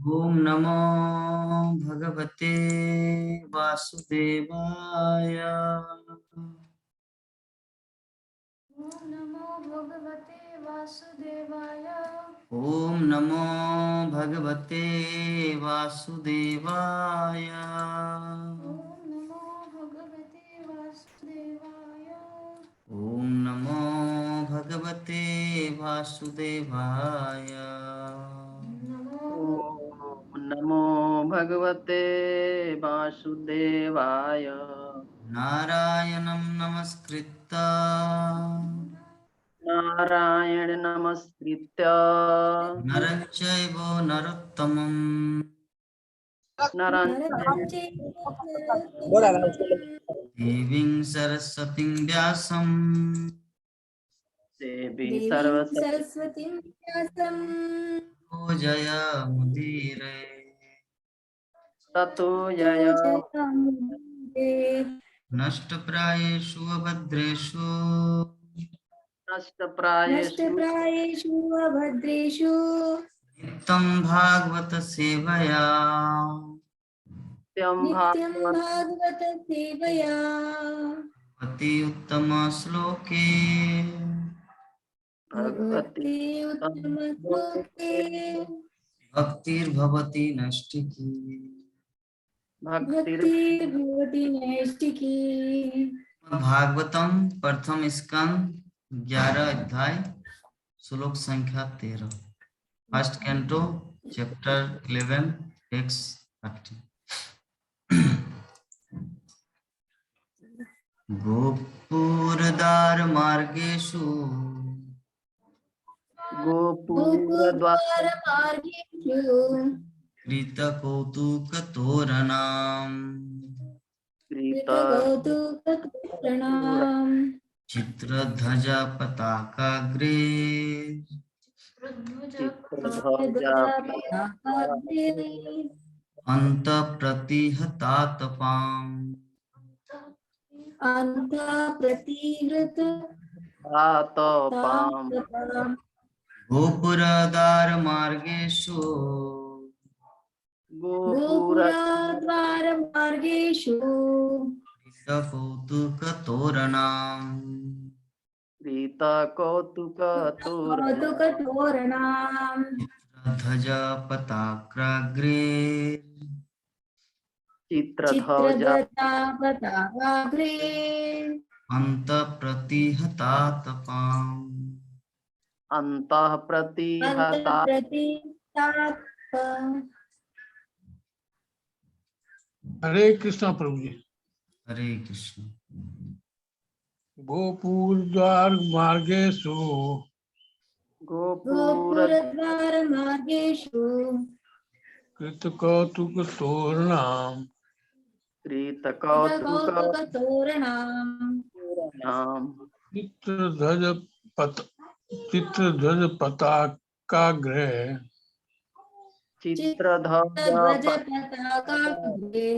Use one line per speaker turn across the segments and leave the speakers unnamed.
ओम नमो भगवते वासुदेवाय।
ओम नमो भगवते वासुदेवाय।
ओम नमो भगवते वासुदेवाय।
ओम नमो भगवते वासुदेवाय।
ओम नमो भगवते वासुदेवाय।
नमो
ओम नमो भगवते वासुदेवाय।
नारायणं नमस्कृत्य
नारायण नमस्कृत्य
नरं चैव नरोत्तमं
नरं
नरं
चैव
चैव नरोत्तमं
देवीं सरस्वतीं व्यासं
देवीं
देवीं
सर्वसत्य
सरस्वतीं व्यासं
पूजयामुदीरये।
ततो
ततो
जय
जयामुदीरये।
नष्टप्रायेषु अभद्रेषु
नष्टप्रायेषु
नष्टप्रायेषु अभद्रेषु
नित्यं भागवत सेवया
नित्यं
नित्यं
भागवत
भागवत सेवया
अति उत्तम श्लोके
भगवति
भगवते उत्तमश्लोके
भक्तिर्भवति नष्टिकी।
भक्तिर्
भक्तिर्भवति नैष्टिकी।
भागवतम प्रथम स्कंद 11 अध्याय श्लोक संख्या 13। First canto chapter 11 text 30। गोपुरदार मार्गेषु
गोपुरद्वार
गोपुरद्वारमार्गेषु
कृतकौतुकतोरणाम्
कृतकौतुकतोरणाम्
चित्रध्वजा पताकाग्रे
चित्रध्वजा
पताकाग्रे
अन्तःप्रतिहतातपाम्
अन्तःप्रतिहृत
पाम
ताम्
गोपुरदार मार्गेषु
गोपुर
गोपुरद्वारमार्गेषु
कौतुकतोरणाम्
प्रीत कौतुक तोरण
कौतुकतोरणाम्
ध्वजा पताकाग्रे
चित्रध्वजा
चित्रध्वजा पताकाग्रे
अन्तःप्रतिहतातपाम्
अंतः प्रतिहता
अन्तःप्रतितात्
हरे कृष्णा प्रभु जी।
हरे कृष्ण।
गोपुर द्वार मार्गेषु
गोपुर
गोपुरद्वारमार्गेषु
कृत कौतुक तोरणाम
प्रीत कौतुक
कौतुकतोरणाम्
नाम
चित्रध्वज पताकाग्रे
चित्रध्वजा
चित्रध्वज पताकाग्रे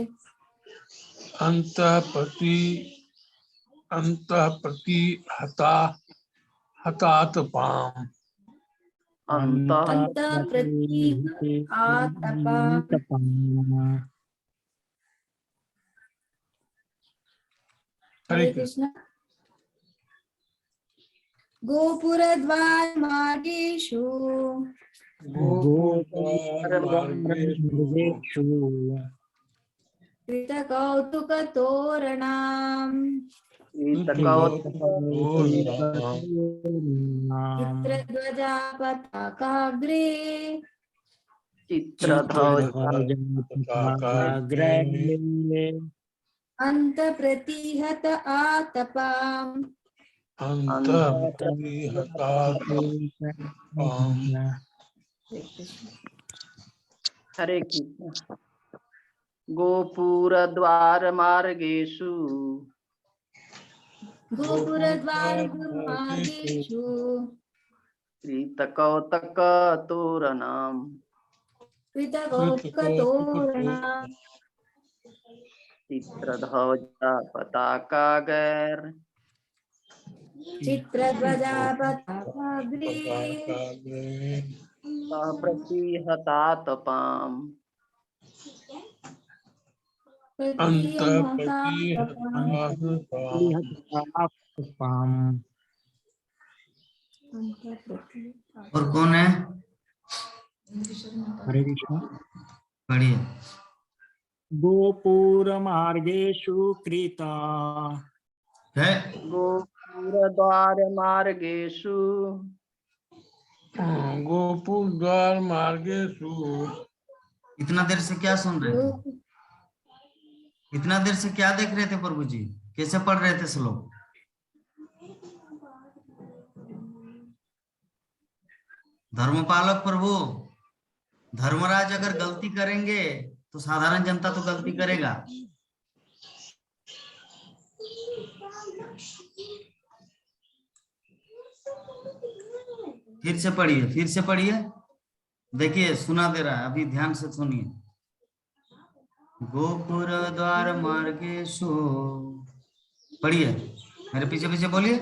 अंतः प्रति हतातपाम
अंतः
अन्तःप्रतिहतातपाम्।
हरे
हरे
कृष्ण।
कृष्ण। गोपुरद्वारमार्गेषु
गोपुर द्वार मार्गेषु
कृतकौतुकतोरणाम्
प्रीत
कृत
कौतुक
कौतुक तोरणाम
चित्रध्वजा पताकाग्रे
चित्रध्वजा
पताकाग्रे
अन्तःप्रतिहत आतपाम्।
अंतः
अंतः
प्रति हतातपाम।
हरे कृष्ण। गोपुरद्वार मार्गेषु
गोपुरद्वारमार्गेषु
प्रीत कौतक तोरणम्
कृतकौतुकतोरणाम्
चित्रध्वजा पताकागैर
चित्रध्वजा पताकाग्रे
प्रतिहतातपाम
और कौन है?
हरे कृष्ण।
पढ़िए।
गोपुर मार्गेषु कृता
है
गोपुरद्वार मार्गेषु
गोपुर द्वार मार्गेषु।
इतना देर से क्या सुन रहे थे? इतना देर से क्या देख रहे थे प्रभु जी? कैसे पढ़ रहे थे श्लोक? धर्मपालक प्रभु, धर्मराज अगर गलती करेंगे तो साधारण जनता तो गलती करेगा। फिर से पढ़िए, फिर से पढ़िए। देखिए सुना दे रहा है, अभी ध्यान से सुनिए। गोपुर द्वार मार्गेषु, पढ़िए, मेरे पीछे पीछे बोलिए।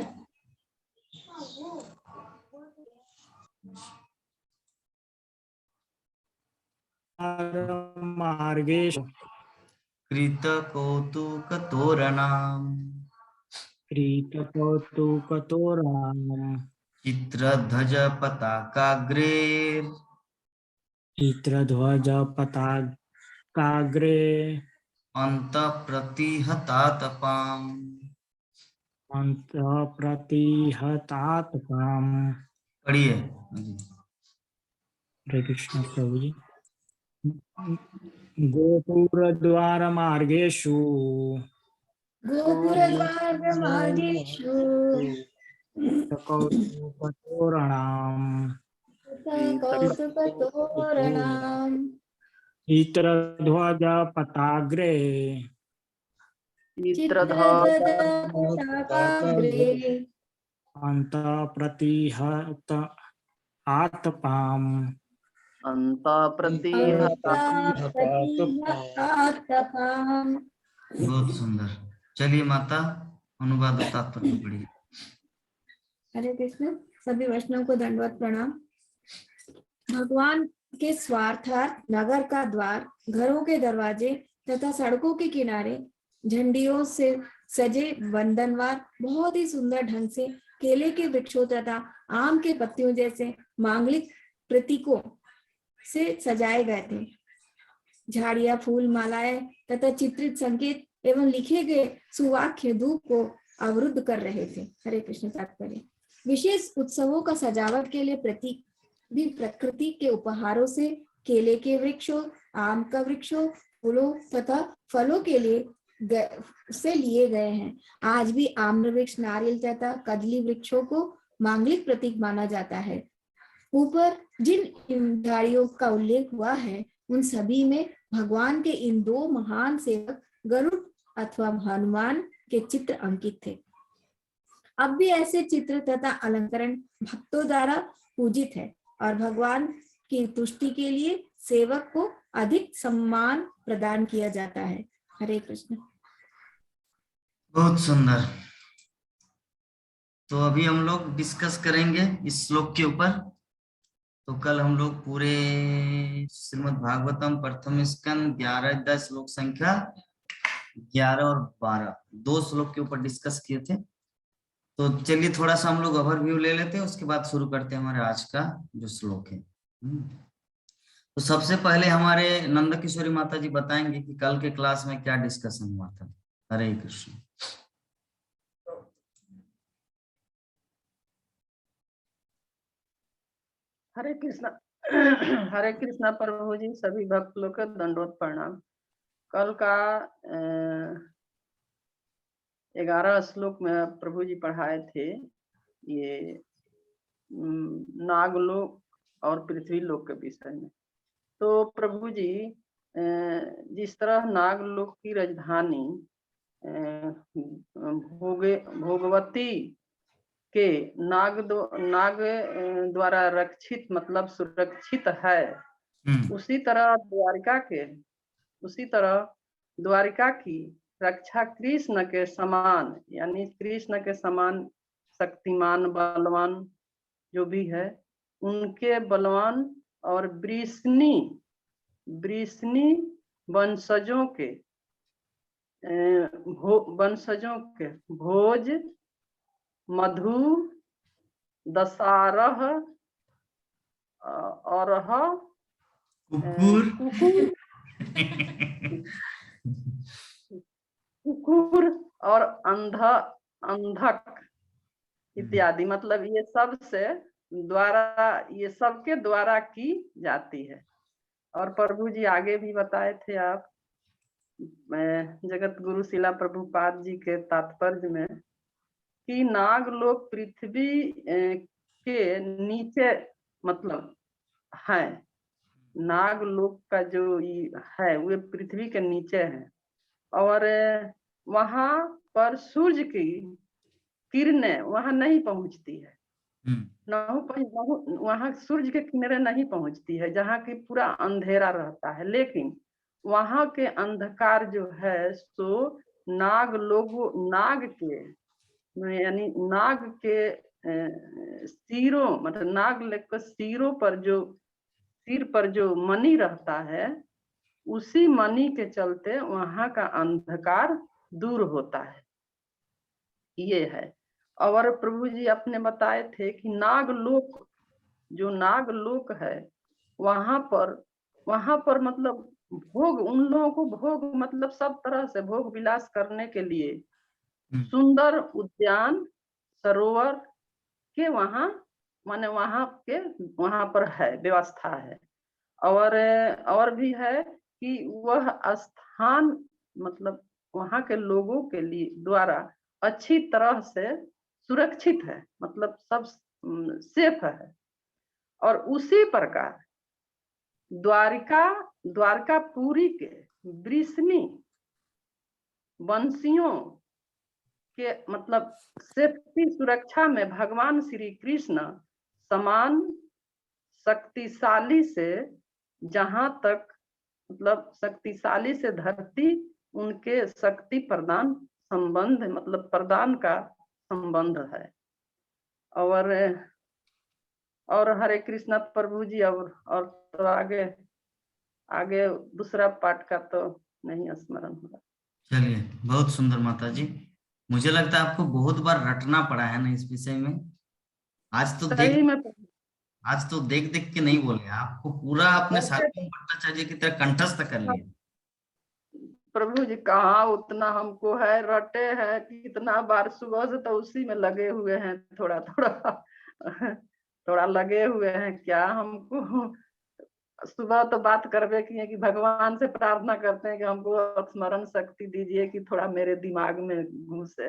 मार्गेषु
कृत कौतुक तोरणम
कृत कौतुकतोरणम्
चित्रध्वज पताकाग्रे
चित्रध्वज पताकाग्रे
अंत प्रतिहतातपाम।
अन्तः प्रतिहतातपाम्।
पढ़िए।
हरे कृष्ण प्रभु जी। गोपुरद्वार मार्गेषु
गोपुरद्वारमार्गेषु
कौतुकतोरणाम्
कौतुकतोरणाम्
चित्रध्वज पताग्रे
चित्रध्वज
चित्रगदपताकाग्रे
अन्तः प्रतिहत आतपाम्।
अंत प्रतिहता
प्रतिहतातपाम्।
बहुत सुंदर। चलिए माता, अनुवाद और तात्पर्य पढ़िए।
हरे कृष्ण। सभी वैष्णव को दंडवत प्रणाम। भगवान के स्वार्थार्थ नगर का द्वार, घरों के दरवाजे तथा सड़कों के किनारे झंडियों से सजे बंधनवार बहुत ही सुंदर ढंग से केले के वृक्षों तथा आम के पत्तियों जैसे मांगलिक प्रतीकों से सजाए गए थे। झाड़ियां, फूल, मालाएं तथा चित्रित संकेत एवं लिखे गए सुवाक्य धूप को अवरुद्ध कर रहे थे। हरे कृष्ण। तात्पर्य: विशेष उत्सवों का सजावट के लिए प्रतीक भी प्रकृति के उपहारों से केले के वृक्षों, आम का वृक्षों, फूलों तथा फलों के लिए से लिए गए हैं। आज भी आम्र वृक्ष, नारियल तथा कदली वृक्षों को मांगलिक प्रतीक माना जाता है। ऊपर जिन झाड़ियों का उल्लेख हुआ है उन सभी में भगवान के इन दो महान सेवक गरुड़ अथवा हनुमान के चित्र अंकित थे। अब भी ऐसे चित्र तथा अलंकरण भक्तों द्वारा पूजित है और भगवान की तुष्टि के लिए सेवक को अधिक सम्मान प्रदान किया जाता है। हरे कृष्ण।
बहुत सुंदर। तो अभी हम लोग डिस्कस करेंगे इस श्लोक के ऊपर। तो कल हम लोग पूरे श्रीमद् भागवतम प्रथम स्कंद 11 श्लोक संख्या 11 और 12 दो श्लोक के ऊपर डिस्कस किए थे। तो चलिए थोड़ा सा हम लोग ओवरव्यू ले लेते हैं, उसके बाद शुरू करते हैं हमारे आज का जो श्लोक है। तो सबसे पहले हमारे नंद किशोरी माता जी बताएंगे कि कल के क्लास में क्या डिस्कशन हुआ था। हरे कृष्ण।
हरे कृष्णा। हरे कृष्णा प्रभु जी, सभी भक्त लोग का दंडवत प्रणाम। कल का 11 श्लोक में प्रभु जी पढ़ाए थे ये नागलोक और पृथ्वी लोक के विषय में। तो प्रभु जी जिस तरह नागलोक की राजधानी भोगवती के नाग द्वारा रक्षित मतलब सुरक्षित है, उसी तरह द्वारिका की रक्षा कृष्ण के समान, यानी कृष्ण के समान शक्तिमान बलवान जो भी है, उनके बलवान और वृष्णि वंशजों के भोज, मधु, दशारह, और
कुकुर
कुकुर और अंधक इत्यादि, मतलब ये सब से द्वारा, ये सबके द्वारा की जाती है। और प्रभु जी आगे भी बताए थे आप जगत गुरु शिला प्रभुपाद जी के तात्पर्य में कि नागलोक पृथ्वी के नीचे मतलब है, नागलोक का जो है वो पृथ्वी के नीचे है, और वहां पर सूर्य की किरणें वहां नहीं पहुंचती है, वहां सूर्य के किरणें नहीं पहुंचती है, जहाँ की पूरा अंधेरा रहता है। लेकिन वहां के अंधकार जो है सो नाग के यानी नाग के सिरों, मतलब नाग के सिर पर जो मणि रहता है, उसी मणि के चलते वहां का अंधकार दूर होता है, ये है। और प्रभु जी अपने बताए थे कि नागलोक, जो नागलोक है वहां पर मतलब भोग, उन लोगों को भोग मतलब सब तरह से भोग विलास करने के लिए सुंदर उद्यान, सरोवर के माने वहां पर है, व्यवस्था है। और भी है कि वह स्थान मतलब वहां के लोगों के लिए द्वारा अच्छी तरह से सुरक्षित है, मतलब सब सेफ है। और उसी प्रकार द्वारकापुरी के वृष्णि वंशियों के मतलब सेफ्टी, सुरक्षा में भगवान श्री कृष्ण समान शक्तिशाली से, जहां तक मतलब शक्तिशाली से धरती उनके शक्ति प्रदान संबंध, मतलब प्रदान का संबंध है। और हरे कृष्णा प्रभु जी। और तो आगे दूसरा पाठ का तो नहीं स्मरण होगा।
चलिए, बहुत सुंदर माता जी। मुझे लगता है आपको बहुत बार रटना पड़ा है ना इस विषय में। आज तो देख देख के नहीं बोले, आपको पूरा अपने सार्वभौम भट्टाचार्य की तरह कंठस्थ कर लिया।
प्रभु जी कहाँ उतना हमको है, रटे हैं कितना बार सुबह से तो उसी में लगे हुए हैं, थोड़ा लगे हुए हैं। क्या हमको सुबह तो बात करवे किए कि भगवान से प्रार्थना करते हैं कि हमको स्मरण शक्ति दीजिए कि थोड़ा मेरे दिमाग में घुसे।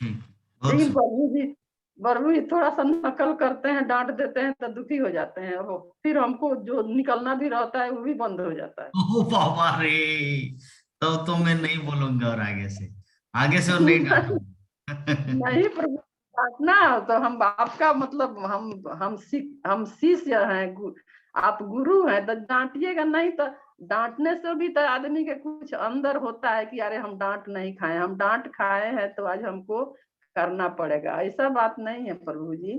लेकिन प्रभु जी थोड़ा सा नकल करते हैं, डांट देते हैं तो दुखी हो जाते हैं, वो फिर हमको जो निकलना भी रहता है वो भी बंद हो जाता है।
ओ बाबा रे, तो मैं नहीं बोलूंगा, और आगे से और नहीं डांटूंगा।
नहीं प्रभु, डांटना तो हम आपका मतलब हम शिष्य हैं, आप गुरु हैं, तो डांटिएगा नहीं। तो डांटने से भी तो आदमी के कुछ अंदर होता है कि अरे हम डांट नहीं खाए, हम डांट खाए हैं तो आज हमको करना पड़ेगा, ऐसा बात नहीं है प्रभु जी।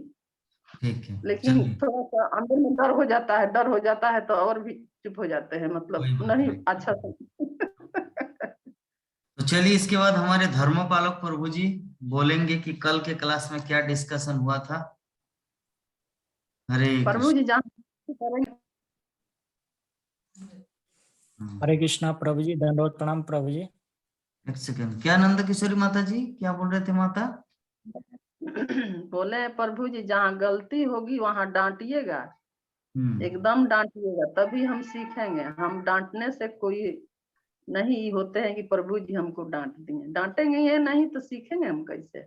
ठीक है,
लेकिन थोड़ा सा अंदर में डर हो जाता है तो और भी चुप हो जाते हैं, मतलब नहीं अच्छा से।
तो चलिए, इसके बाद हमारे धर्मपालक प्रभु जी बोलेंगे कि कल के क्लास में क्या डिस्कशन हुआ था। हरे
प्रभु जी
हरे कृष्णा प्रभु जी, दंडवत प्रणाम प्रभु जी।
एक सेकंड, क्या नंद किशोरी माता जी क्या बोल रहे थे माता?
बोले प्रभु जी जहाँ गलती होगी वहां डांटिएगा, एकदम डांटिएगा, तभी हम सीखेंगे। हम डांटने से कोई नहीं होते हैं कि प्रभु जी हमको डांट दिए, डांटेंगे ये नहीं तो सीखेंगे हम कैसे,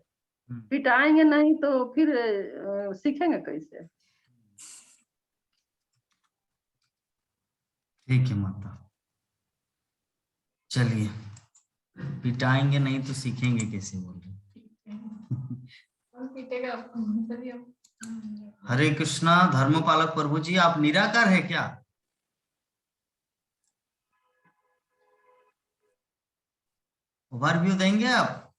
पिटाएंगे नहीं तो फिर सीखेंगे कैसे।
ठीक है माता, चलिए, पिटाएंगे नहीं तो सीखेंगे कैसे बोल रहे। हरे कृष्णा धर्मपालक प्रभु जी, आप निराकार है क्या? ओवरव्यू देंगे आप?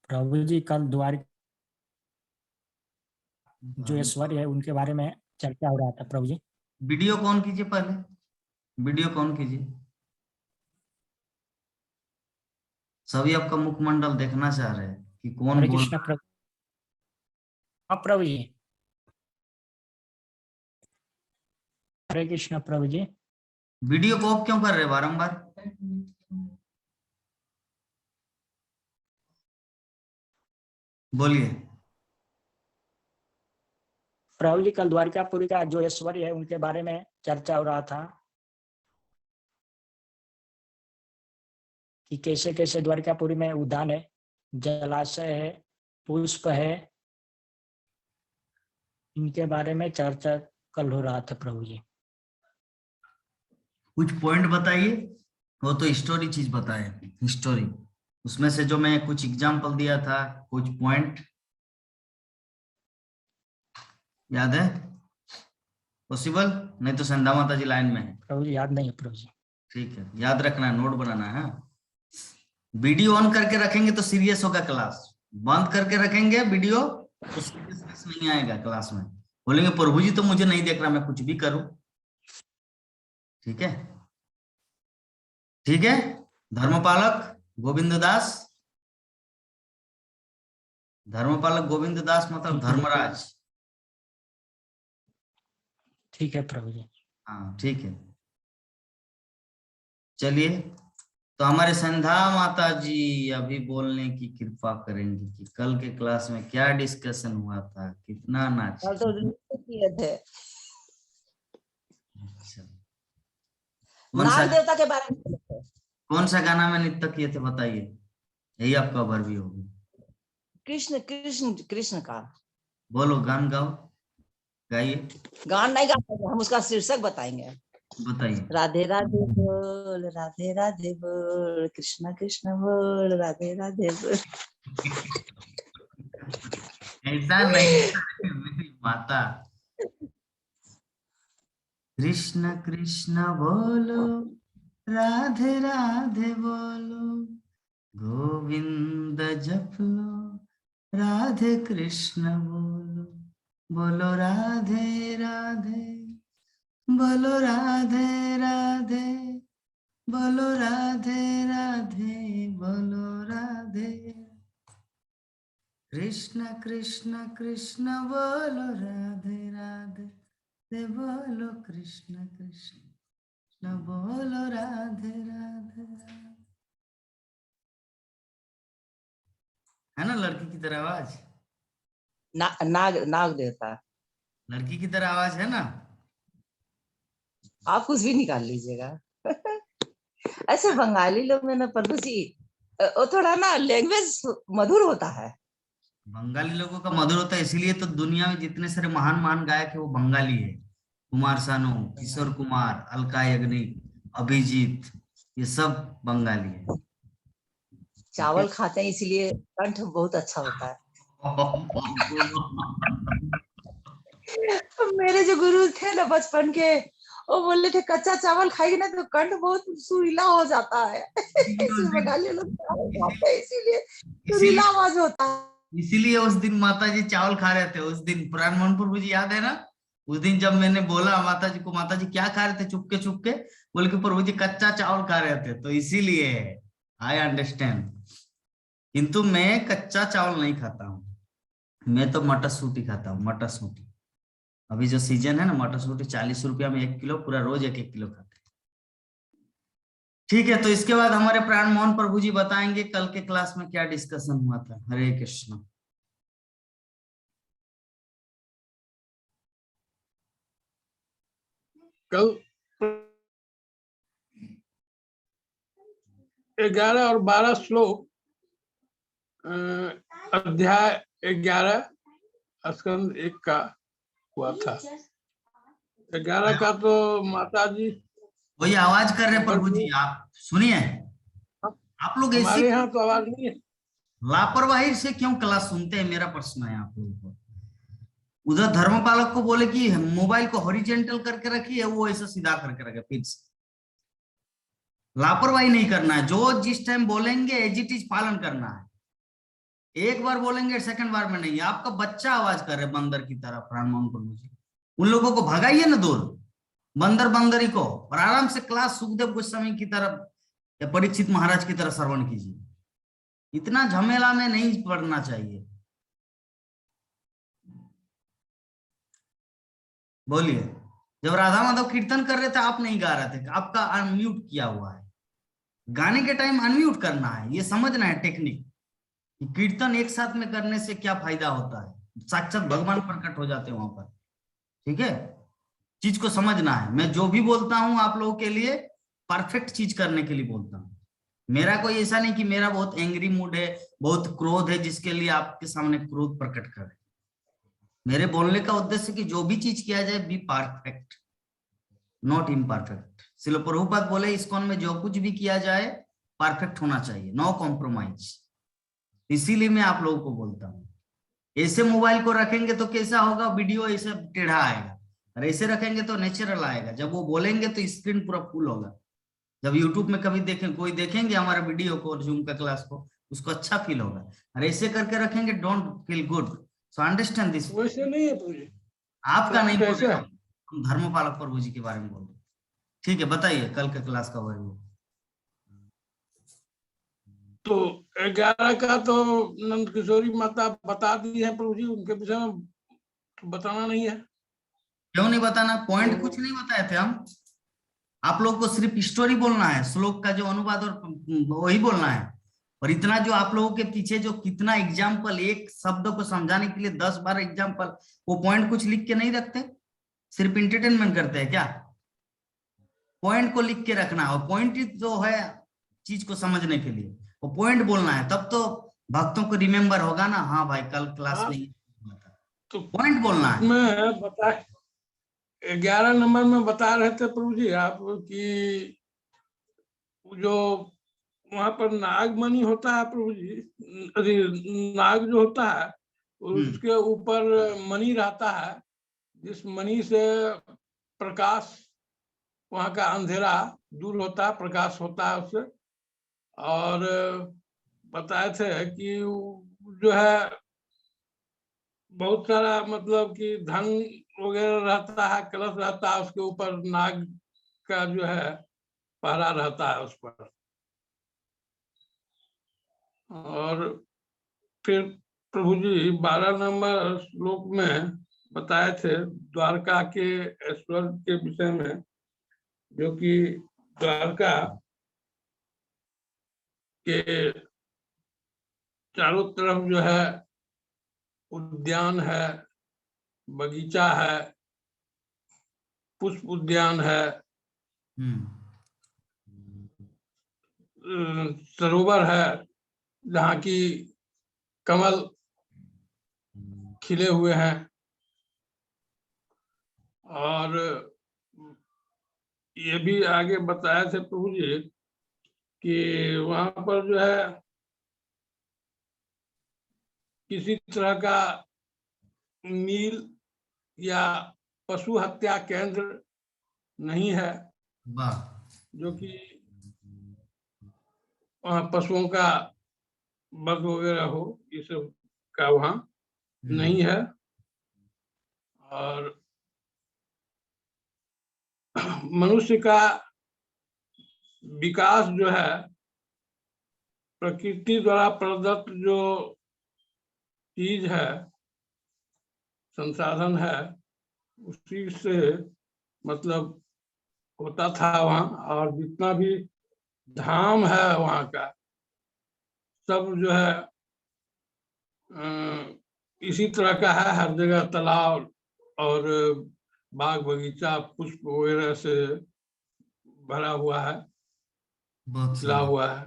प्रभु जी कल द्वार जो ऐश्वर्य है उनके बारे में चर्चा हो रहा था प्रभु जी।
वीडियो कौन कीजिए, पहले वीडियो कौन कीजिए। सभी आपका मुखमंडल देखना चाह रहे हैं कि कौन
हरे
बोल
कृष्ण प्रभु। हाँ प्रभु जी। हरे कृष्ण प्रभु जी।
वीडियो को ऑफ क्यों कर रहे हैं बारंबार। बोलिए।
प्रभु जी कल द्वारिकापुरी का जो ऐश्वर्य है उनके बारे में चर्चा हो रहा था कि कैसे कैसे द्वारिकापुरी में उद्यान है, जलाशय है, पुष्प है, इनके बारे में चर्चा कल हो रहा था प्रभु जी।
कुछ पॉइंट बताइए। वो तो हिस्टोरी चीज बताए, हिस्टोरी। उसमें से जो मैं कुछ एग्जांपल दिया था, कुछ पॉइंट याद है? पॉसिबल? नहीं तो संध्या माता जी लाइन में है।
प्रभु जी याद नहीं है प्रभु जी।
ठीक है, याद रखना है, नोट बनाना है। वीडियो ऑन करके रखेंगे तो सीरियस होगा क्लास, बंद करके रखेंगे वीडियो तो सीरियसनेस नहीं आएगा क्लास में। बोलेंगे प्रभु जी तो मुझे नहीं देख रहा, मैं कुछ भी करूं। ठीक है, ठीक है। धर्मपालक गोविंद दास, धर्मपालक गोविंद दास मतलब धर्मराज।
ठीक है प्रभु जी।
हाँ ठीक है, चलिए। तो हमारे संध्या माता जी अभी बोलने की कृपा करेंगे कि कल के क्लास में क्या डिस्कशन हुआ था, कितना नाच।
कल तो नृत्य किए थे,
अच्छा, कौन सा
नाग देवता के बारे में बोले थे।
कौन सा गाना में नृत्य किए थे बताइए, यही आपका ओवरव्यू होगी।
कृष्ण कृष्ण कृष्ण का
बोलो, गान गाओ, गाइए,
गान नहीं गाते, हम उसका शीर्षक बताएंगे।
बताइए।
राधे राधे बोल, राधे राधे बोल, कृष्ण कृष्ण बोल, राधे राधे बोल।
ऐसा नहीं मेरी माता। कृष्ण कृष्ण बोलो, राधे राधे बोलो, गोविंद जप लो, राधे कृष्ण बोलो, बोलो राधे राधे, बोलो राधे राधे, बोलो राधे राधे, बोलो राधे। कृष्ण कृष्ण कृष्ण बोलो, राधे राधे दे बोलो, कृष्ण कृष्ण बोलो, राधे राधे। है ना लड़की की तरह आवाज?
नाग नाग देवता।
लड़की की तरह आवाज है ना?
आप कुछ भी निकाल लीजिएगा। ऐसे बंगाली लोग में ना प्रभु जी, वो थोड़ा ना लैंग्वेज मधुर होता है।
बंगाली लोगों का मधुर होता है, इसीलिए तो दुनिया में जितने सारे महान महान गायक है वो बंगाली है। कुमार सानू, किशोर कुमार, अलका याग्निक, अभिजीत, ये सब बंगाली है।
चावल खाते हैं इसीलिए कंठ बहुत अच्छा होता है। तो मेरे जो गुरु थे ना बचपन के, वो बोले थे कच्चा चावल खाएगी ना तो कंठ बहुत सुरीला हो जाता है। इसलिए बंगाली लोग चावल खाते हैं, इसीलिए सुरीला आवाज होता है।
इसीलिए उस दिन माता जी चावल खा रहे थे। उस दिन पुराण मोहन प्रभु जी याद है ना? उस दिन जब मैंने बोला माता जी को, माता जी क्या खा रहे थे चुपके चुपके, बोले कि प्रभु जी कच्चा चावल खा रहे थे, तो इसीलिए आई अंडरस्टैंड। किंतु मैं कच्चा चावल नहीं खाता हूँ, मैं तो मटर सूटी खाता हूँ। मटर सूटी अभी जो सीजन है ना, मटर सूटी 40 रुपया में 1 किलो, पूरा रोज 1-1 किलो खाते हैं। ठीक है, तो इसके बाद हमारे प्राण मोहन प्रभु जी बताएंगे कल के क्लास में क्या डिस्कशन हुआ था। हरे कृष्ण।
कल 11 और 12 श्लोक अध्याय 11 स्कंद 1 का हुआ था। 11 का तो माता जी
वही आवाज कर रहे प्रभु जी, आप सुनिए। आप लोग ऐसी
हमारे यहाँ तो आवाज नहीं है।
लापरवाही से क्यों क्लास सुनते हैं, मेरा प्रश्न है आप लोगों को। उधर धर्मपालक को बोले कि मोबाइल को हॉरिजेंटल करके रखिए, वो ऐसा सीधा करके रखे। फिर से लापरवाही नहीं करना है, जो जिस टाइम बोलेंगे एज इट इज पालन करना है। एक बार बोलेंगे, सेकंड बार में नहीं। आपका बच्चा आवाज कर रहे बंदर की तरह। प्राण मोहन प्रभु जी उन लोगों को भगाइए ना दूर, बंदर बंदरी को, और आराम से क्लास सुखदेव गोस्वामी की तरफ या परीक्षित महाराज की तरह श्रवण कीजिए। इतना झमेला में नहीं पड़ना चाहिए। बोलिए। जब राधा माधव कीर्तन कर रहे थे आप नहीं गा रहे थे, आपका अनम्यूट किया हुआ है। गाने के टाइम अनम्यूट करना है, ये समझना है टेक्निक। कीर्तन एक साथ में करने से क्या फायदा होता है, साक्षात भगवान प्रकट हो जाते हैं वहां पर। ठीक है, चीज को समझना है। मैं जो भी बोलता हूं आप लोगों के लिए परफेक्ट चीज करने के लिए बोलता हूं। मेरा कोई ऐसा नहीं कि मेरा बहुत एंग्री मूड है, बहुत क्रोध है जिसके लिए आपके सामने क्रोध प्रकट करे। मेरे बोलने का उद्देश्य कि जो भी चीज किया जाए be perfect, not imperfect. Srila Prabhupada बोले इस्कॉन में जो कुछ भी किया जाए परफेक्ट होना चाहिए, नो कॉम्प्रोमाइज। इसीलिए मैं आप लोगों को बोलता हूँ, ऐसे मोबाइल को रखेंगे तो कैसा होगा, वीडियो ऐसे टेढ़ा आएगा, और ऐसे रखेंगे तो नेचुरल आएगा। जब वो बोलेंगे तो स्क्रीन पूरा फुल होगा। जब यूट्यूब में कभी कोई देखेंगे हमारा वीडियो को और जूम का क्लास को, उसको अच्छा फील होगा। और ऐसे करके रखेंगे don't feel good. So understand this.
वैसे नहीं है प्रभु जी,
आपका नहीं बोल
कैसे
रहे,
है?
हम धर्मपालक प्रभु जी के बारे में बोल रहे। ठीक है, बताइए कल के क्लास का ओवरव्यू।
तो 11 का तो नंद किशोरी माता बता दी है प्रभु जी, उनके विषय में तो बताना नहीं है।
क्यों नहीं बताना, पॉइंट कुछ नहीं बताए थे हम। आप लोग को सिर्फ स्टोरी बोलना है, श्लोक का जो अनुवाद और वही बोलना है। और इतना जो आप लोगों के पीछे जो कितना एग्जाम्पल, एक शब्द को समझाने के लिए 10-12 एग्जाम्पल, वो पॉइंट कुछ लिख के नहीं रखते, सिर्फ इंटरटेनमेंट करते हैं क्या? पॉइंट को लिख के रखना है, और पॉइंट जो है चीज को समझने के लिए वो पॉइंट बोलना है, तब तो भक्तों को रिमेम्बर होगा ना, हाँ भाई कल क्लास में
तो
पॉइंट बोलना है।
मैं बता 11 नंबर में बता रहे थे प्रभु जी आप कि जो वहां पर नागमणि होता है प्रभु जी, अरे नाग जो होता है उसके ऊपर मणि रहता है, जिस मणि से प्रकाश, वहां का अंधेरा दूर होता है, प्रकाश होता है उससे। और बताए थे कि जो है बहुत सारा मतलब कि धन वगैरह रहता है, कलश रहता है, उसके ऊपर नाग का जो है पहरा रहता है उस पर। और फिर प्रभु जी 12 नंबर श्लोक में बताए थे द्वारका के ऐश्वर्य के विषय में, जो कि द्वारका के चारों तरफ जो है उद्यान है, बगीचा है, पुष्प उद्यान है, सरोवर है जहाँ की कमल खिले हुए हैं। और ये भी आगे बताया थे प्रभु जी कि वहां पर जो है किसी तरह का मील या पशु हत्या केंद्र नहीं है, जो कि वहाँ पशुओं का वध वगैरह हो, ये सब का वहाँ नहीं है। और मनुष्य का विकास जो है प्रकृति द्वारा प्रदत्त जो चीज है, संसाधन है, उसी से मतलब होता था वहाँ। और जितना भी धाम है वहाँ का सब जो है इसी तरह का है, हर जगह तालाब और बाग बगीचा पुष्प वगैरह से भरा हुआ है, खिला हुआ है।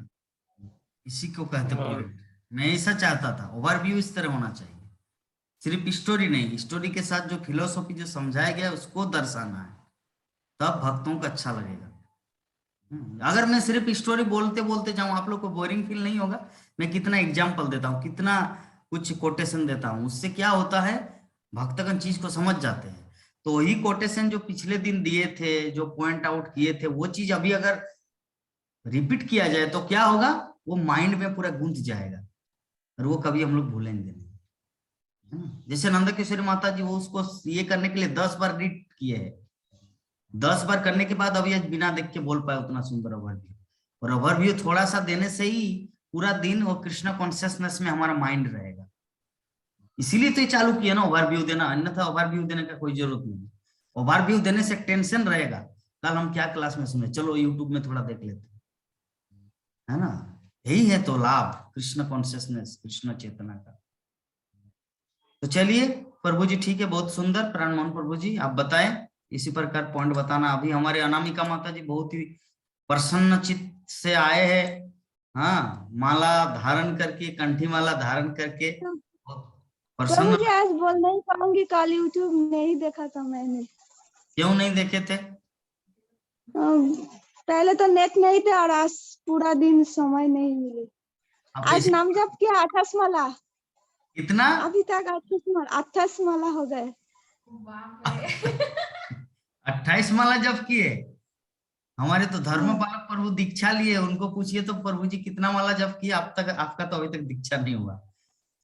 इसी को कहते पॉइंट। मैं ऐसा चाहता था, ओवरव्यू इस तरह होना चाहिए, सिर्फ स्टोरी नहीं, स्टोरी के साथ जो फिलोसॉफी जो समझाया गया उसको दर्शाना है, तब भक्तों को अच्छा लगेगा। अगर मैं सिर्फ स्टोरी बोलते बोलते जाऊं, आप लोग को बोरिंग फील नहीं होगा। मैं कितना एग्जाम्पल देता हूँ, कितना कुछ कोटेशन देता हूँ, उससे क्या होता है भक्तगण चीज को समझ जाते हैं। तो वही कोटेशन जो पिछले दिन दिए थे, जो पॉइंट आउट किए थे, वो चीज अभी अगर रिपीट किया जाए तो क्या होगा, वो माइंड में पूरा गूंज जाएगा और वो कभी हम लोग भूलेंगे नहीं। जैसे नंद किशोरी माता जी वो उसको ये करने के लिए 10 बार रीड किए हैं, 10 बार करने के बाद अभी बिना देख के बोल पाए उतना सुंदर ओवरव्यू। और ओवरव्यू थोड़ा सा देने से ही पूरा दिन वो कृष्णा कॉन्शियसनेस में हमारा माइंड रहेगा। इसीलिए तो ये चालू किया ना ओवरव्यू देना, अन्यथा ओवरव्यू देने का कोई जरूरत नहीं। ओवरव्यू देने से टेंशन रहेगा, कल हम क्या क्लास में सुने, चलो यूट्यूब में थोड़ा देख लेते है ना। यही है तो लाभ कृष्ण कॉन्शियसनेस, कृष्ण चेतना का। तो चलिए प्रभु जी, ठीक है, बहुत सुंदर प्राण मोहन प्रभु जी, आप बताएं इसी प्रकार पॉइंट बताना। अभी हमारे अनामिका माता जी बहुत ही प्रसन्न चित्त से आए हैं, हाँ, माला धारण करके, कंठी माला धारण करके प्रसन्न।
मुझे आज बोल नहीं पाऊंगी, कल यूट्यूब नहीं देखा था मैंने।
क्यों नहीं देखे थे?
पहले तो नेट नहीं थे और आज पूरा दिन समय नहीं मिले।
आप
आज
ऐसे
नाम जप किया 28 माला,
कितना?
अभी तक 28 माला हो गए।
28 माला जप किए। हमारे तो धर्मपालक प्रभु दीक्षा लिए, उनको पूछिए तो प्रभु जी कितना माला जप किए, आप तक, आपका तो अभी तक दीक्षा नहीं हुआ।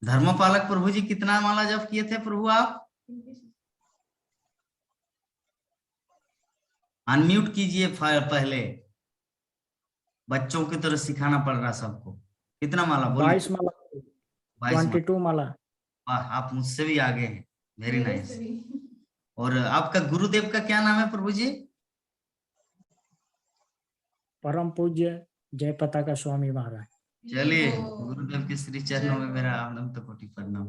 धर्मपालक प्रभु जी कितना माला जप किए थे प्रभु आप? अनम्यूट कीजिए पहले, बच्चों की तरह सिखाना पड़ रहा सबको। कितना माला बोलिए?
22 माला,
22
22 माला।
वाह, आप मुझसे भी आगे हैं, वेरी नाइस। और आपका गुरुदेव का क्या नाम है प्रभु जी?
परम पूज्य जय पताका स्वामी महाराज।
चलिए, गुरुदेव के श्री चरणों में मेरा अनंत कोटि प्रणाम।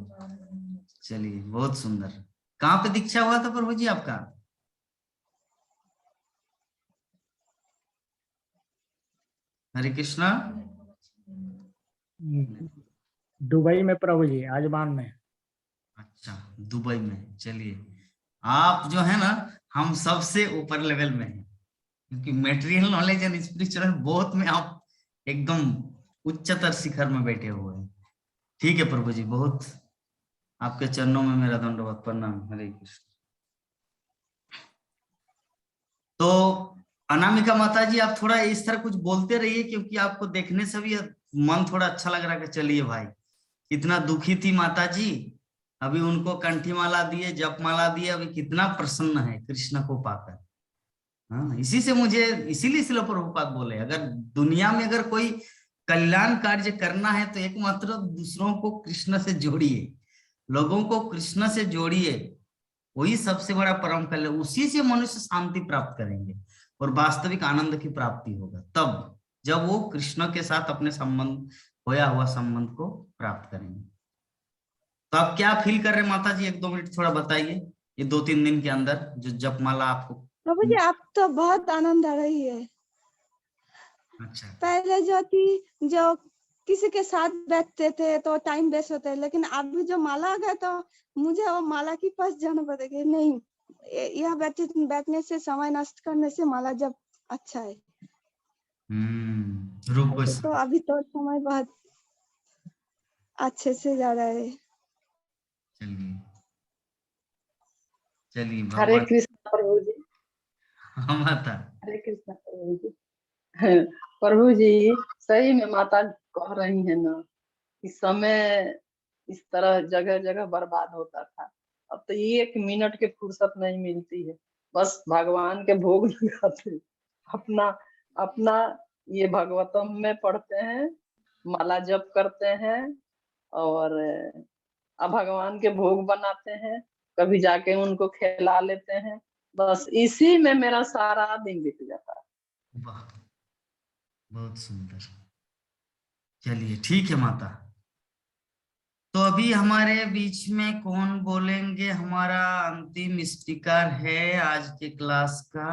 चलिए, बहुत सुंदर। कहाँ पे दीक्षा हुआ था प्रभु जी आपका? हरे कृष्णा।
दुबई में प्रभु जी, आजमान में।
अच्छा, दुबई में। चलिए, आप जो है ना, हम सबसे ऊपर लेवल में हैं, क्योंकि material knowledge and spiritual both में आप एकदम उच्चतर शिखर में बैठे हुए हैं। ठीक है प्रभु जी, बहुत आपके चरणों में मेरा दंडवत प्रणाम। हरे कृष्ण। तो अनामिका माता जी, आप थोड़ा इस तरह कुछ बोलते रहिए, क्योंकि आपको देखने से भी मन थोड़ा अच्छा लग रहा है कि चलिए भाई, कितना दुखी थी माता जी, अभी उनको कंठी माला दिए, जप माला दिए, अभी कितना प्रसन्न है कृष्ण को पाकर। हाँ, इसी से मुझे, इसीलिए श्रील प्रभुपाद बोले, अगर दुनिया में अगर कोई कल्याण कार्य करना है तो एकमात्र दूसरों को कृष्ण से जोड़िए, लोगों को कृष्ण से जोड़िए, वही सबसे बड़ा परम कल्याण। उसी से मनुष्य शांति प्राप्त करेंगे और वास्तविक आनंद की प्राप्ति होगा तब, जब वो कृष्ण के साथ अपने संबंध, खोया हुआ संबंध को प्राप्त करेंगे। तो आप क्या फील कर रहे हैं माता जी, 1-2 मिनट थोड़ा बताइए, ये 2-3 दिन के अंदर जो जपमाला आपको।
प्रभु जी, आप तो बहुत आनंद आ रही है।
अच्छा,
पहले जो थी, जो किसी के साथ बैठते थे तो टाइम वेस्ट होता है, लेकिन अभी जो माला आ गया तो मुझे वो माला के पास जाना पड़ेगा। नहीं, यह बैठने से, समय नष्ट करने से माला जब अच्छा है।
रूप
तो अभी तो समय बहुत अच्छे से जा रहा है।
चलिए चलिए,
हरे
भगवान।
कृष्ण प्रभु जी।
हाँ माता।
हरे कृष्ण प्रभु जी। प्रभु जी, सही में माता कह रही है ना कि समय इस तरह जगह जगह बर्बाद होता था, अब तो 1 मिनट की फुर्सत नहीं मिलती है, बस भगवान के भोग लगाते, अपना अपना ये भगवतम में पढ़ते हैं, माला जप करते हैं और अब भगवान के भोग बनाते हैं, कभी जाके उनको खिला लेते हैं, बस इसी में मेरा सारा दिन बीत जाता है।
वाह, बहुत सुंदर। चलिए, ठीक है माता। तो अभी हमारे बीच में कौन बोलेंगे? हमारा अंतिम स्पीकर है आज के क्लास का,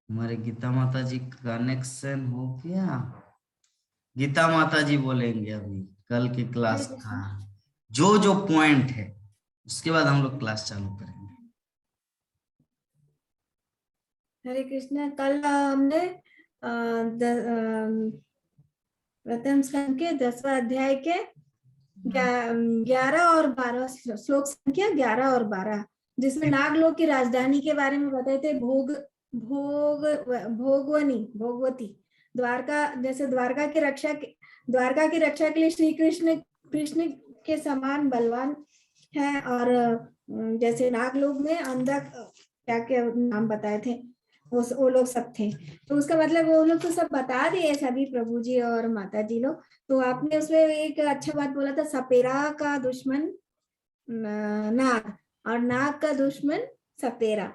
हमारे गीता माता जी कनेक्शन हो गया। गीता माता जी बोलेंगे अभी कल की क्लास का जो जो पॉइंट है, उसके बाद हम लोग क्लास चालू करेंगे।
हरे कृष्णा। कल हमने प्रथम स्कंद के 10वां अध्याय के 11 और 12 श्लोक संख्या 11 और 12, जिसमें नागलोक की राजधानी के बारे में बताए थे। भोगवती द्वारका, जैसे द्वारका की रक्षा के लिए श्री कृष्ण के समान बलवान है। और जैसे नागलोक में अंधक क्या क्या नाम बताए थे, वो लोग सब थे। तो उसका मतलब वो लोग तो सब बता दिए सभी प्रभु जी और माता जी लोग। तो आपने उसमें एक अच्छा बात बोला था, सपेरा का दुश्मन नाग और नाग का दुश्मन सपेरा।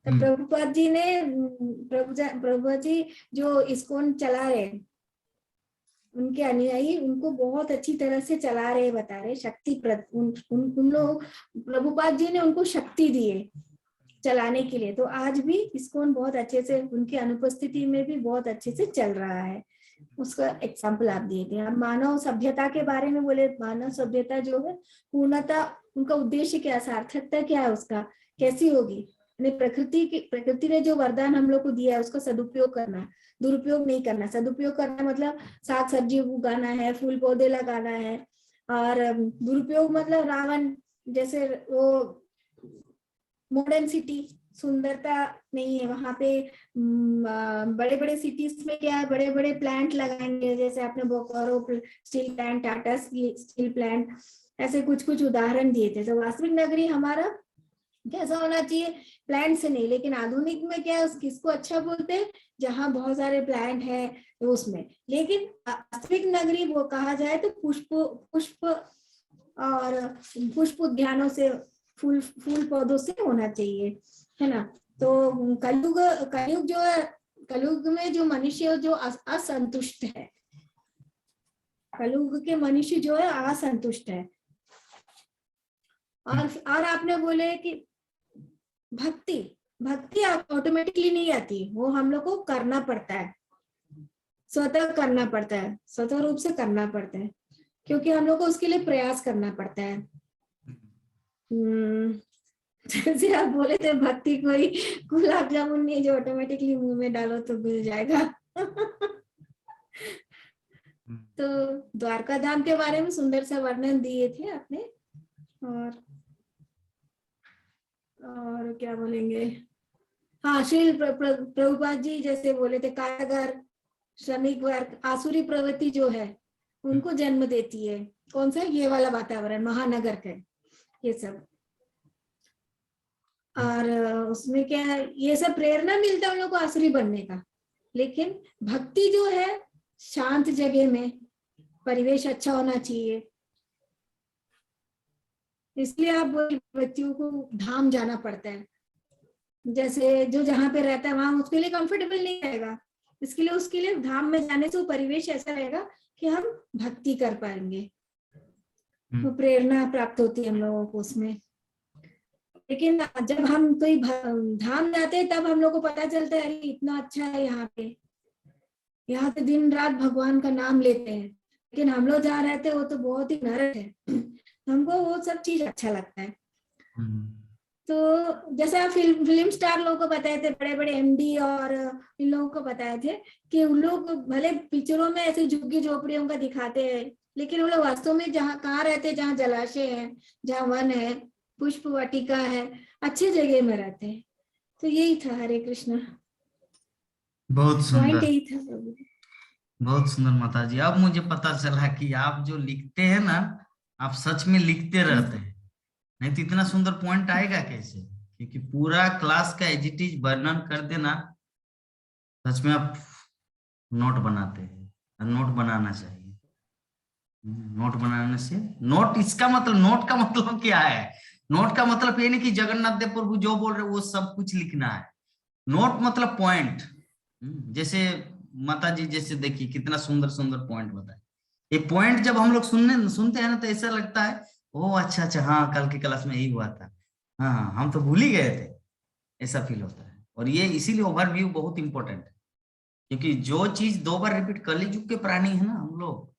तो प्रभुपाद जी ने प्रभुपाद जी जो इस्कॉन चला रहे, उनके अनुयायी उनको बहुत अच्छी तरह से चला रहे, बता रहे शक्ति उन लोग, प्रभुपाद जी ने उनको शक्ति दिए चलाने के लिए। तो आज भी इस्कॉन बहुत अच्छे से उनकी अनुपस्थिति में भी बहुत अच्छे से चल रहा है। उसका एग्जाम्पल आप दिए थे। अब मानव सभ्यता के बारे में बोले, मानव सभ्यता जो है पूर्णता, उनका उद्देश्य क्या, सार्थकता क्या है, उसका कैसी होगी। प्रकृति ने जो वरदान हम लोग को दिया है उसका सदुपयोग करना, दुरुपयोग नहीं करना। सदुपयोग करना मतलब साग सब्जी उगाना है, फूल पौधे लगाना है। और दुरुपयोग मतलब रावण जैसे वो मॉडर्न सिटी, सुंदरता नहीं है वहां पे। बड़े बड़े सिटीज में क्या है, बड़े बड़े प्लांट लगाएंगे, जैसे आपने Bokaro steel plant, Tata steel plant, ऐसे कुछ कुछ उदाहरण दिए थे। तो वास्तविक नगरी हमारा कैसा होना चाहिए, प्लांट से नहीं। लेकिन आधुनिक में क्या है, किसको अच्छा बोलते हैं, जहाँ बहुत सारे प्लांट है उसमें। लेकिन वास्तविक नगरी वो कहा जाए तो पुष्प और पुष्प उद्यानों से, फूल पौधों से होना चाहिए, है ना। तो कलयुग जो है, कलयुग में जो मनुष्य जो असंतुष्ट है, कलयुग के मनुष्य जो है असंतुष्ट है। और आपने बोले कि भक्ति ऑटोमेटिकली नहीं आती, वो हम लोग को करना पड़ता है, स्वतः करना पड़ता है, स्वतः रूप से करना पड़ता है, क्योंकि हम लोग को उसके लिए प्रयास करना पड़ता है। जैसे आप बोले थे भक्ति कोई गुलाब जामुन नहीं जो ऑटोमेटिकली मुंह में डालो तो मिल जाएगा। तो द्वारका धाम के बारे में सुंदर सा वर्णन दिए थे आपने। और क्या बोलेंगे, हाँ, श्री प्रभुपाद जी जैसे बोले थे, कारागार, श्रमिक वर्ग, आसुरी प्रवृत्ति जो है उनको जन्म देती है। कौन सा, ये वाला वातावरण महानगर का, ये सब। और उसमें क्या है, ये सब प्रेरणा मिलता है उन लोगों को आसुरी बनने का। लेकिन भक्ति जो है शांत जगह में, परिवेश अच्छा होना चाहिए। इसलिए आप व्यक्तियों को धाम जाना पड़ता है। जैसे जो जहाँ पे रहता है वहां उसके लिए कंफर्टेबल नहीं रहेगा, इसके लिए उसके लिए धाम में जाने से वो परिवेश ऐसा रहेगा कि हम भक्ति कर पाएंगे, तो प्रेरणा प्राप्त होती है हम लोगों को उसमें। लेकिन जब हम कोई धाम जाते हैं तब हम लोग को पता चलता है, अरे इतना अच्छा है यहाँ पे दिन रात भगवान का नाम लेते हैं। लेकिन हम लोग जहाँ रहते हैं वो तो बहुत ही नरक है। हमको वो सब चीज अच्छा लगता है। तो जैसे आप फिल्म स्टार लोगों को बताए थे, बड़े बड़े एमडी और इन लोगों को बताए थे कि उन लोग भले पिक्चरों में ऐसे झुग्गी झोपड़ियों का दिखाते हैं, लेकिन वो लोग वास्तव में कहाँ रहते हैं, जहाँ जलाशय है, जहाँ वन है, पुष्प वाटिका है, अच्छे जगह में रहते हैं। तो यही था। हरे कृष्णा।
बहुत सुंदर,
यही था प्रभु।
बहुत सुंदर माता जी। अब मुझे पता चला कि आप जो लिखते हैं ना, आप सच में लिखते रहते हैं, नहीं तो इतना सुंदर पॉइंट आएगा कैसे। क्योंकि पूरा क्लास का एज इट इज वर्णन कर देना, सच में आप नोट बनाते हैं। नोट बनाना चाहिए। नोट बनाने से, नोट इसका मतलब, नोट का मतलब क्या है, नोट का मतलब ये नहीं कि जगन्नाथ देव प्रभु जो बोल रहे वो सब कुछ लिखना है। नोट मतलब पॉइंट। जैसे माता जी जैसे देखिए कितना सुंदर सुंदर पॉइंट बताए। ये पॉइंट जब हम लोग सुनते हैं ना तो ऐसा लगता है, ओ अच्छा अच्छा, हाँ कल की क्लास में यही हुआ था, हाँ हम तो भूल ही गए थे, ऐसा फील होता है। और ये इसीलिए ओवरव्यू बहुत इंपॉर्टेंट है, क्योंकि जो चीज 2 बार रिपीट, कलयुग के प्राणी है ना हम लोग,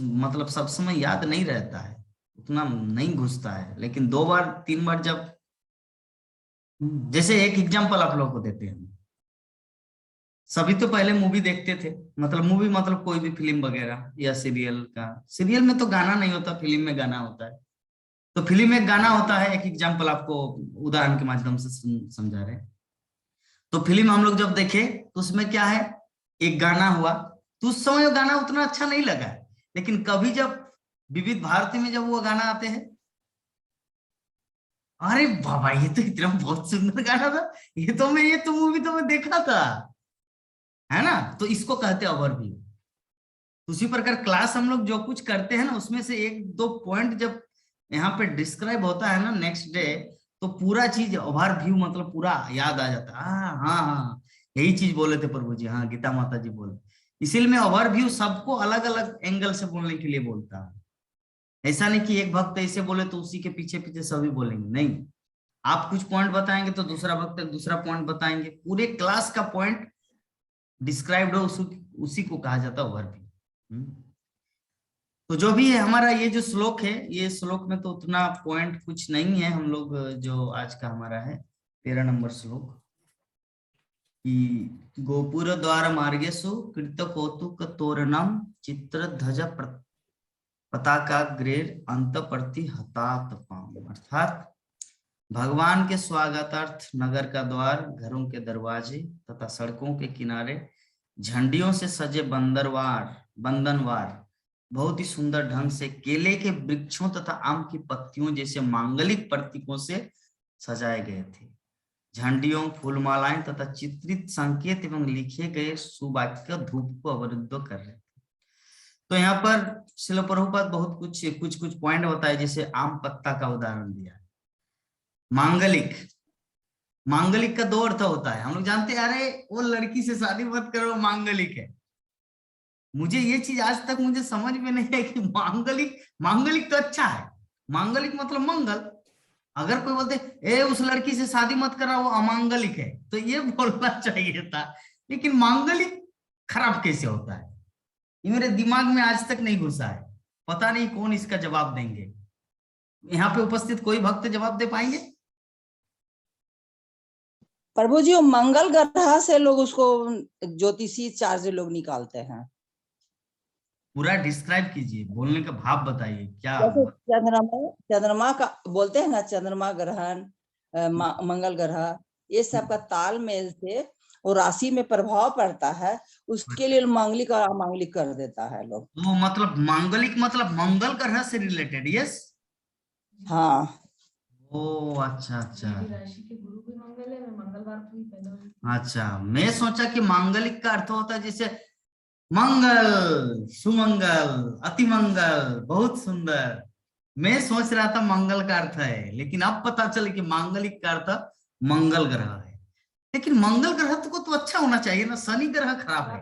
मतलब सब समय याद नहीं रहता है, उतना नहीं घुसता है। लेकिन 2 बार 3 बार जब, जैसे एक एग्जांपल आप लोग को देते हैं, सभी तो पहले मूवी देखते थे, मतलब मूवी मतलब कोई भी फिल्म वगैरह या सीरियल का, सीरियल में तो गाना नहीं होता, फिल्म में गाना होता है। तो फिल्म में गाना होता है, एक एग्जांपल आपको उदाहरण के माध्यम से समझा रहे हैं। तो फिल्म हम लोग जब देखे तो उसमें क्या है, एक गाना हुआ, तो उस समय गाना उतना अच्छा नहीं लगा। लेकिन कभी जब विविध भारती में जब वो गाना आते हैं, अरे बाबा ये तो इतना बहुत सुंदर गाना था, ये तो मूवी तो मैं देखा था, है ना। तो इसको कहते हैं ओवरव्यू। उसी प्रकार क्लास हम लोग जो कुछ करते हैं ना, उसमें से एक दो पॉइंट जब यहाँ पे डिस्क्राइब होता है ना नेक्स्ट डे, तो पूरा चीज ओवरव्यू मतलब पूरा याद आ जाता है। हाँ हाँ हाँ, यही चीज बोले थे प्रभु जी, हाँ गीता माता जी बोले। इसीलिए मैं ओवरव्यू सबको अलग अलग एंगल से बोलने के लिए बोलता हूँ। ऐसा नहीं कि एक भक्त ऐसे बोले तो उसी के पीछे पीछे सभी बोलेंगे, नहीं। आप कुछ पॉइंट बताएंगे तो दूसरा भक्त दूसरा पॉइंट बताएंगे, पूरे क्लास का पॉइंट डिस्क्राइब्ड हो, उसी को कहा जाता है ओवरव्यू। तो जो भी है हमारा ये जो श्लोक है, ये श्लोक में तो उतना पॉइंट कुछ नहीं है। हम लोग जो आज का हमारा है 13 नंबर श्लोक, कि गोपुर द्वार मार्गेषु कृत कौतुक तोरणम चित्र ध्वज पताकाग्रेर अंत प्रति हतात पाम। अर्थात भगवान के स्वागतार्थ नगर का द्वार, घरों के दरवाजे तथा सड़कों के किनारे झंडियों से सजे बंधनवार बहुत ही सुंदर ढंग से केले के वृक्षों तथा आम की पत्तियों जैसे मांगलिक प्रतीकों से सजाए गए थे। झंडियों, फूलमालाएं तथा चित्रित संकेत एवं लिखे गए सुवाक्य धूप को अवरुद्ध कर रहे थे। तो यहाँ पर श्रील प्रभुपाद बहुत कुछ पॉइंट बताए, जैसे आम पत्ता का उदाहरण दिया। मांगलिक का दो अर्थ होता है, हम लोग जानते हैं। अरे वो लड़की से शादी मत करो, मांगलिक है। मुझे ये चीज आज तक मुझे समझ में नहीं है कि मांगलिक तो अच्छा है, मांगलिक मतलब मंगल। अगर कोई बोलते ए उस लड़की से शादी मत करना, वो अमांगलिक है, तो ये बोलना चाहिए था। लेकिन मांगलिक खराब कैसे होता है, ये मेरे दिमाग में आज तक नहीं घुसा है। पता नहीं कौन इसका जवाब देंगे। यहाँ पे उपस्थित कोई भक्त जवाब दे पाएंगे?
प्रभु जी, वो मंगल ग्रह से लोग उसको ज्योतिषी चार्ज लोग निकालते हैं।
पूरा डिस्क्राइब कीजिए, बोलने का भाव बताइए क्या।
चंद्रमा का बोलते हैं ना, चंद्रमा ग्रहण, मंगल ग्रह, ये सब का तालमेल से वो राशि में प्रभाव पड़ता है, उसके लिए मांगलिक और अमांगलिक कर देता है लोग।
तो मतलब मांगलिक मतलब मंगल ग्रह से रिलेटेड? यस,
हाँ।
ओ अच्छा अच्छा अच्छा, मैं सोचा कि मांगलिक का अर्थ होता है जैसे मंगल, सुमंगल, अति मंगल, बहुत सुंदर। मैं सोच रहा था मंगल का अर्थ है, लेकिन अब पता चले कि मांगलिक का अर्थ मंगल ग्रह है। लेकिन मंगल ग्रह को तो अच्छा होना चाहिए ना, शनि ग्रह खराब है।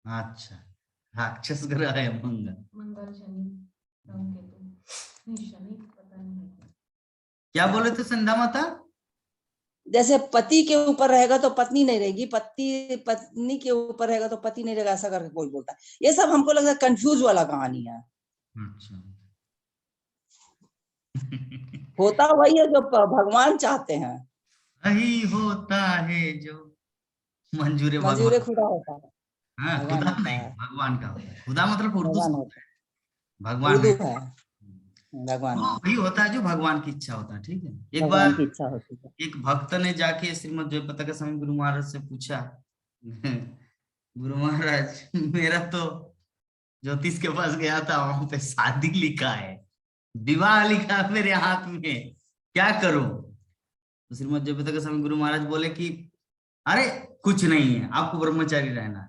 अच्छा, राक्षस ग्रह है मंगल। क्या बोले थे संध्या माता?
जैसे पति के ऊपर रहेगा तो पत्नी नहीं रहेगी, पत्नी के ऊपर रहेगा तो पति नहीं रहेगा, ऐसा करके कोई बोलता है। ये सब हमको लगता है कंफ्यूज वाला कहानी है।
अच्छा
होता वही है जो भगवान चाहते हैं,
वही होता है जो मंजूर
खुदा होता है।
हाँ, खुदा नहीं, भगवान का होता है। खुदा मतलब उर्दू होता है, भगवान
उर्दू है, भगवान
वही होता है जो भगवान की इच्छा होता है। ठीक है, एक
भगवान
बार
की इच्छा होती है।
एक भक्त ने जाके श्रीमद जयपताका स्वामी गुरु महाराज से पूछा, गुरु महाराज मेरा तो ज्योतिष के पास गया था, वहां पे शादी लिखा है, विवाह लिखा है मेरे हाथ में, क्या करूं? तो श्रीमद जयपताका स्वामी गुरु महाराज बोले कि अरे कुछ नहीं है, आपको ब्रह्मचारी रहना है।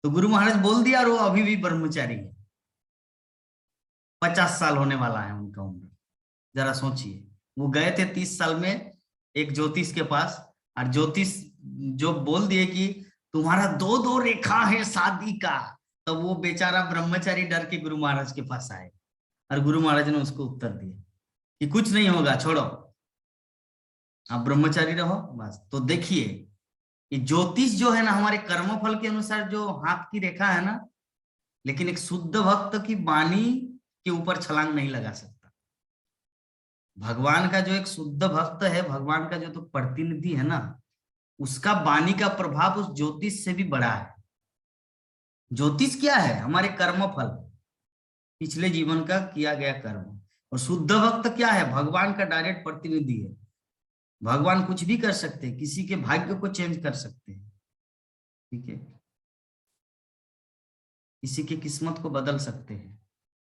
तो गुरु महाराज बोल दिया, और वो अभी भी ब्रह्मचारी है। 50 साल होने वाला है उनका उम्र। जरा सोचिए, वो गए थे 30 साल में एक ज्योतिष के पास, और ज्योतिष जो बोल दिए कि तुम्हारा 2 रेखा है शादी का, तो वो बेचारा ब्रह्मचारी डर के गुरु महाराज के पास आए, और गुरु महाराज ने उसको उत्तर दिया कि कुछ नहीं होगा, छोड़ो, आप ब्रह्मचारी रहो बस। तो देखिए, ये ज्योतिष जो है ना, हमारे कर्मफल के अनुसार जो हाथ की रेखा है ना, लेकिन एक शुद्ध भक्त की वाणी के ऊपर छलांग नहीं लगा सकता। भगवान का जो एक शुद्ध भक्त है, भगवान का जो तो प्रतिनिधि है ना, उसका वाणी का प्रभाव उस ज्योतिष से भी बड़ा है। ज्योतिष क्या है? हमारे कर्मफल, पिछले जीवन का किया गया कर्म। और शुद्ध भक्त क्या है? भगवान का डायरेक्ट प्रतिनिधि है। भगवान कुछ भी कर सकते हैं, किसी के भाग्य को चेंज कर सकते हैं। ठीक है, किसी की किस्मत को बदल सकते हैं।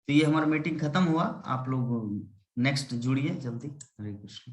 तो ये हमारा मीटिंग खत्म हुआ, आप लोग नेक्स्ट जुड़िए जल्दी। हरे कृष्ण।